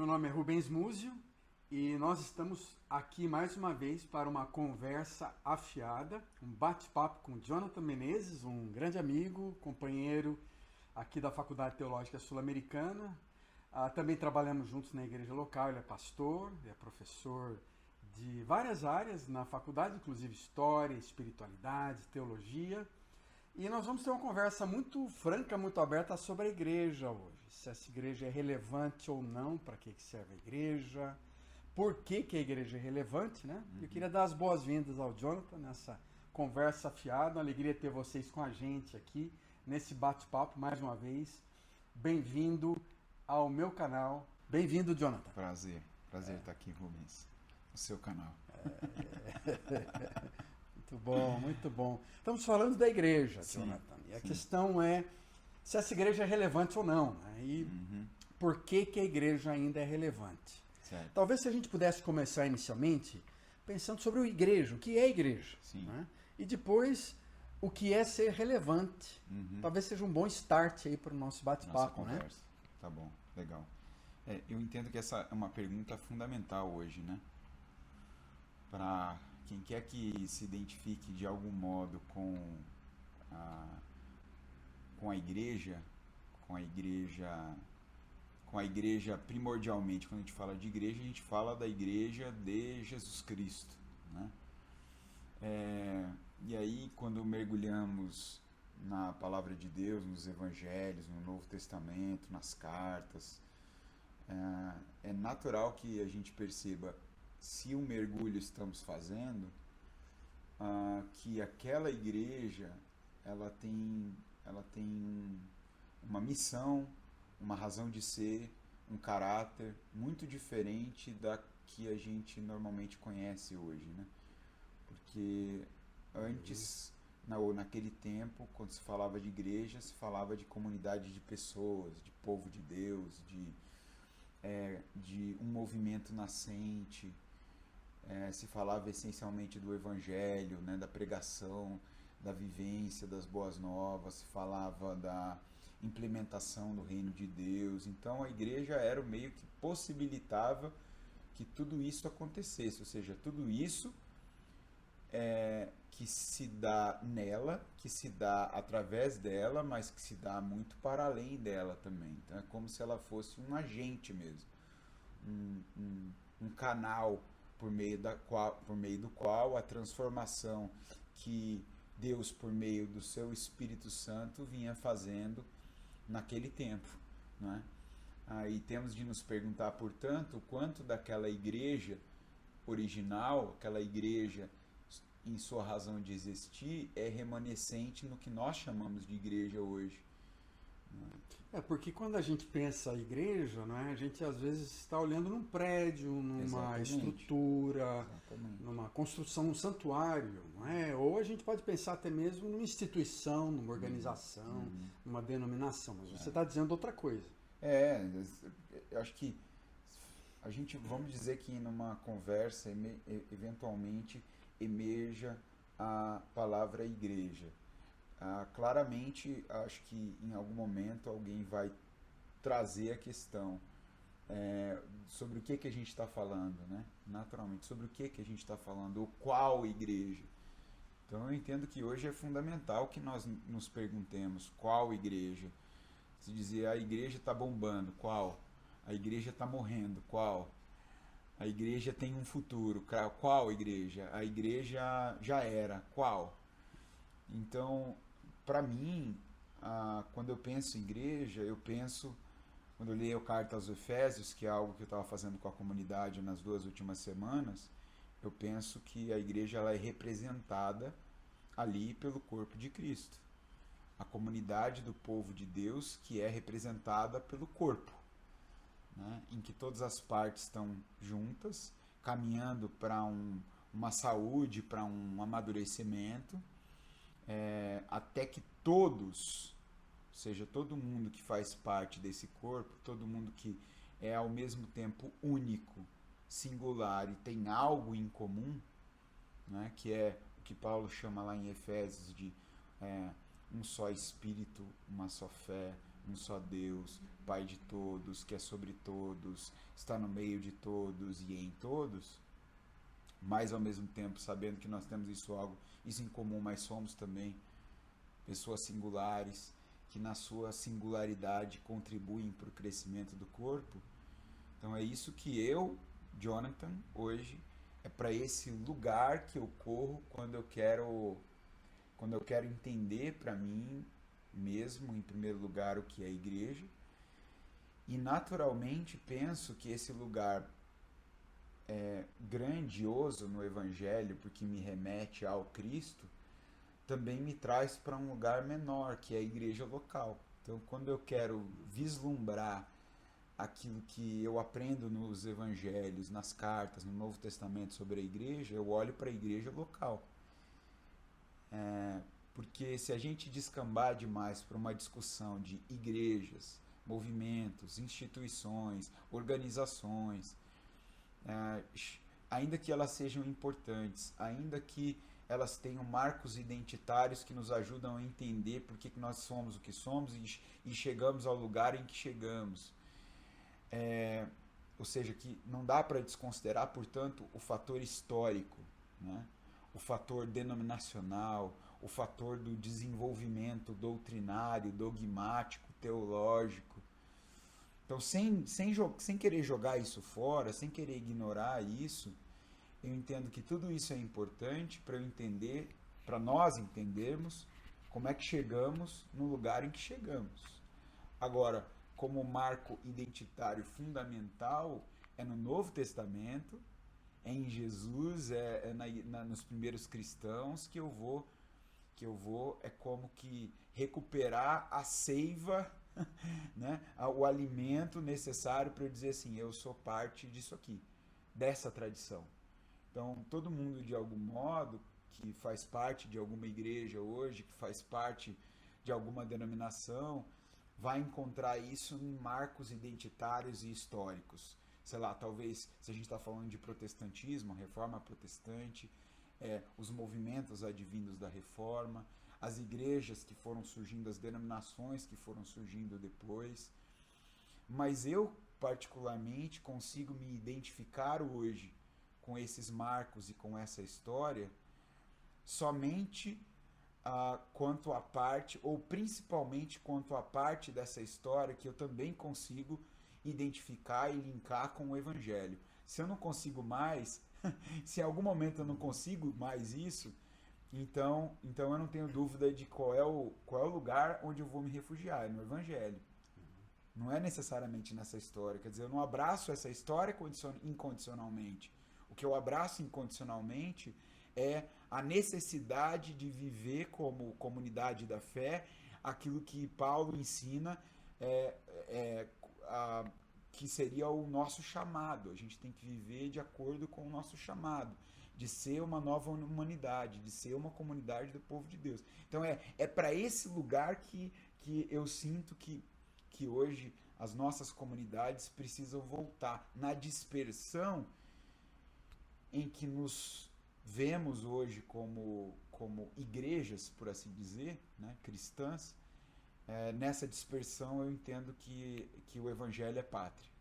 nome é Rubens Múzio e nós estamos aqui mais uma vez para uma conversa afiada, um bate-papo com Jonathan Menezes, um grande amigo, companheiro aqui da Faculdade Teológica Sul-Americana. Também trabalhamos juntos na igreja local, ele é pastor, é professor de várias áreas na faculdade, inclusive História, Espiritualidade, Teologia. E nós vamos ter uma conversa muito franca, muito aberta sobre a igreja hoje. Se essa igreja é relevante ou não, para que serve a igreja, por que a igreja é relevante, né? Eu queria dar as boas-vindas ao Jonathan nessa conversa afiada. Uma alegria ter vocês com a gente aqui nesse bate-papo mais uma vez. Bem-vindo ao meu canal. Bem-vindo, Jonathan. Prazer estar aqui, Rubens, no seu canal. Muito bom, muito bom. Estamos falando da igreja, Jonathan. E a questão é se essa igreja é relevante ou não, né? E por que a igreja ainda é relevante. Certo. Talvez se a gente pudesse começar inicialmente pensando sobre a igreja, o que é a igreja, né? E depois o que é ser relevante. Talvez seja um bom start aí para o nosso bate-papo, né? Tá bom, legal. Eu entendo que essa é uma pergunta fundamental hoje, né? Para quem quer que se identifique de algum modo com a igreja, com a igreja primordialmente. Quando a gente fala de igreja, a gente fala da igreja de Jesus Cristo, né? E aí, quando mergulhamos na palavra de Deus, nos evangelhos, no Novo Testamento, nas cartas, é natural que a gente perceba, se um mergulho estamos fazendo, que aquela igreja ela tem uma missão, uma razão de ser, um caráter muito diferente da que a gente normalmente conhece hoje, né? Porque antes, naquele tempo, quando se falava de igreja, se falava de comunidade de pessoas, de povo de Deus, de um movimento nascente. Se falava essencialmente do evangelho, né, da pregação, da vivência das boas novas, se falava da implementação do reino de Deus. Então a igreja era o meio que possibilitava que tudo isso acontecesse, ou seja, tudo isso que se dá nela, que se dá através dela, mas que se dá muito para além dela também. Então é como se ela fosse um agente mesmo, um canal por meio do qual a transformação que Deus, por meio do seu Espírito Santo, vinha fazendo naquele tempo, né? Aí temos de nos perguntar, portanto, quanto daquela igreja original, aquela igreja em sua razão de existir, é remanescente no que nós chamamos de igreja hoje. Porque quando a gente pensa a igreja, né, a gente às vezes está olhando num prédio, numa estrutura, numa construção, um santuário, não é? Ou a gente pode pensar até mesmo numa instituição, numa organização, numa denominação, mas você está dizendo outra coisa. Eu acho que a gente, vamos dizer que numa conversa, eventualmente emerja a palavra igreja. Claramente, acho que em algum momento alguém vai trazer a questão sobre o que a gente está falando, né? Naturalmente, sobre o que a gente está falando, ou qual igreja. Então eu entendo que hoje é fundamental que nós nos perguntemos qual igreja. Se dizer a igreja está bombando, qual? A igreja está morrendo, qual? A igreja tem um futuro, qual igreja? A igreja já era, qual? Então, para mim, quando eu penso em igreja, quando eu leio a carta aos Efésios, que é algo que eu estava fazendo com a comunidade nas 2 últimas semanas, eu penso que a igreja ela é representada ali pelo corpo de Cristo. A comunidade do povo de Deus que é representada pelo corpo, né, em que todas as partes estão juntas, caminhando para uma saúde, para um amadurecimento, até que todos, ou seja, todo mundo que faz parte desse corpo, todo mundo que é ao mesmo tempo único, singular e tem algo em comum, né, que é o que Paulo chama lá em Efésios de um só espírito, uma só fé, um só Deus, Pai de todos, que é sobre todos, está no meio de todos e em todos, mas ao mesmo tempo sabendo que nós temos isso em comum, mas somos também pessoas singulares, que na sua singularidade contribuem para o crescimento do corpo. Então é isso que eu, Jonathan, hoje, é para esse lugar que eu corro quando eu quero entender para mim mesmo, em primeiro lugar, o que é a igreja. E naturalmente penso que esse lugar grandioso no Evangelho, porque me remete ao Cristo, também me traz para um lugar menor, que é a igreja local. Então, quando eu quero vislumbrar aquilo que eu aprendo nos evangelhos, nas cartas, no Novo Testamento sobre a igreja, eu olho para a igreja local. Porque se a gente descambar demais para uma discussão de igrejas, movimentos, instituições, organizações, ainda que elas sejam importantes, ainda que elas tenham marcos identitários que nos ajudam a entender por que nós somos o que somos e chegamos ao lugar em que chegamos. Ou seja, que não dá para desconsiderar, portanto, o fator histórico, né? O fator denominacional, o fator do desenvolvimento doutrinário, dogmático, teológico. Então, sem querer jogar isso fora, sem querer ignorar isso, eu entendo que tudo isso é importante para eu entender, para nós entendermos como é que chegamos no lugar em que chegamos. Agora, como marco identitário fundamental, é no Novo Testamento, é em Jesus, nos primeiros cristãos que eu vou é como que recuperar a seiva, né, o alimento necessário para eu dizer assim, eu sou parte disso aqui, dessa tradição. Então, todo mundo, de algum modo, que faz parte de alguma igreja hoje, que faz parte de alguma denominação, vai encontrar isso em marcos identitários e históricos. Sei lá, talvez, se a gente está falando de protestantismo, reforma protestante, os movimentos advindos da reforma, as igrejas que foram surgindo, as denominações que foram surgindo depois. Mas eu, particularmente, consigo me identificar hoje com esses marcos e com essa história somente quanto à parte, ou principalmente quanto à parte dessa história que eu também consigo identificar e linkar com o Evangelho. Se eu não consigo mais, se em algum momento eu não consigo mais isso, então eu não tenho dúvida de qual é o lugar onde eu vou me refugiar, é no Evangelho. Não é necessariamente nessa história, quer dizer, eu não abraço essa história incondicionalmente. O que eu abraço incondicionalmente é a necessidade de viver como comunidade da fé aquilo que Paulo ensina que seria o nosso chamado. A gente tem que viver de acordo com o nosso chamado, de ser uma nova humanidade, de ser uma comunidade do povo de Deus. Então é para esse lugar que eu sinto que hoje as nossas comunidades precisam voltar. Na dispersão em que nos vemos hoje como igrejas, por assim dizer, né, cristãs, nessa dispersão eu entendo que o Evangelho é pátria.